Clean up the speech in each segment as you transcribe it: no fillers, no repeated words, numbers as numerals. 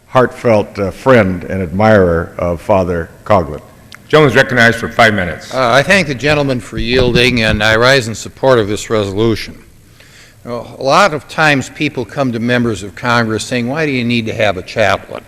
heartfelt friend and admirer of Father Coughlin. Gentleman is recognized for 5 minutes. I thank the gentleman for yielding, and I rise in support of this resolution. A lot of times people come to members of Congress saying, why do you need to have a chaplain?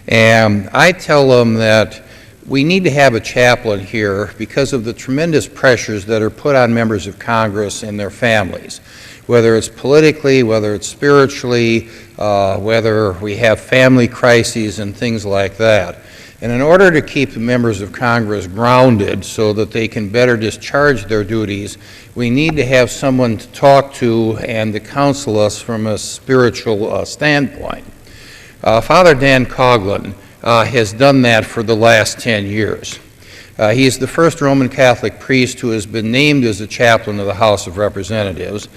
And I tell them that we need to have a chaplain here because of the tremendous pressures that are put on members of Congress and their families, whether it's politically, whether it's spiritually, whether we have family crises and things like that. And in order to keep the members of Congress grounded so that they can better discharge their duties, we need to have someone to talk to and to counsel us from a spiritual standpoint. Father Dan Coughlin has done that for the last 10 years. He is the first Roman Catholic priest who has been named as a chaplain of the House of Representatives.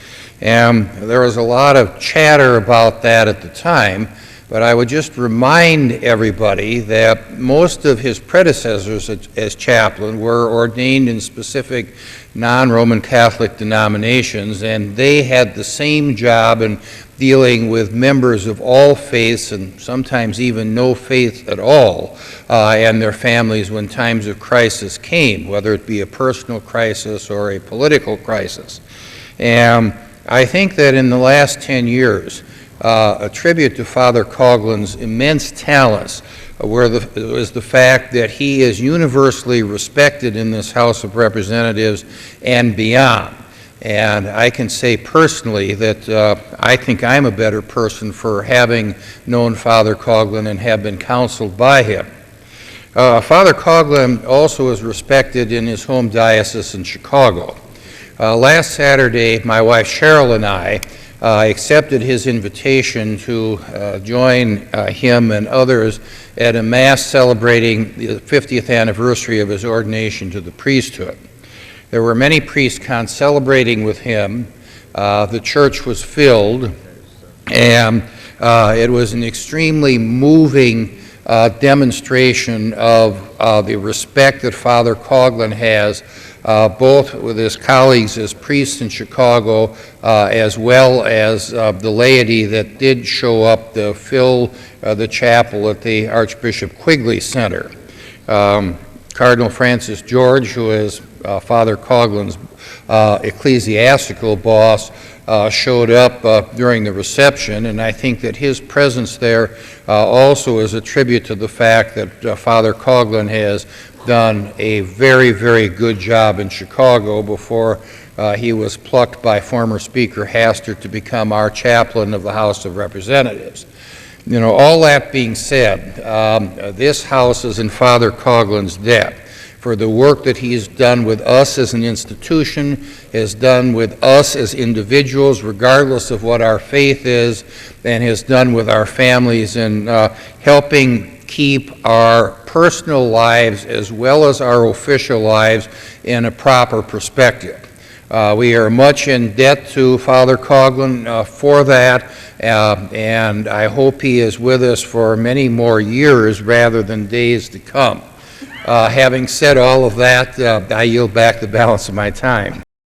And there was a lot of chatter about that at the time, but I would just remind everybody that most of his predecessors as chaplain were ordained in specific non-Roman Catholic denominations, and they had the same job in dealing with members of all faiths and sometimes even no faith at all and their families when times of crisis came, whether it be a personal crisis or a political crisis. And I think that in the last 10 years, a tribute to Father Coughlin's immense talents was the fact that he is universally respected in this House of Representatives and beyond. And I can say personally that I think I'm a better person for having known Father Coughlin and have been counseled by him. Father Coughlin also is respected in his home diocese in Chicago. Last Saturday, my wife Cheryl and I accepted his invitation to join him and others at a Mass celebrating the 50th anniversary of his ordination to the priesthood. There were many priests celebrating with him. The church was filled, and it was an extremely moving demonstration of the respect that Father Coughlin has both with his colleagues as priests in Chicago as well as the laity that did show up to fill the chapel at the Archbishop Quigley Center. Cardinal Francis George, who is Father Coughlin's ecclesiastical boss, showed up during the reception, and I think that his presence there also is a tribute to the fact that Father Coughlin has done a very, very good job in Chicago before he was plucked by former Speaker Hastert to become our chaplain of the House of Representatives. You know, all that being said, this House is in Father Coughlin's debt for the work that he's done with us as an institution, has done with us as individuals, regardless of what our faith is, and has done with our families in helping keep our personal lives as well as our official lives in a proper perspective. We are much in debt to Father Coughlin for that, and I hope he is with us for many more years rather than days to come. Having said all of that, I yield back the balance of my time.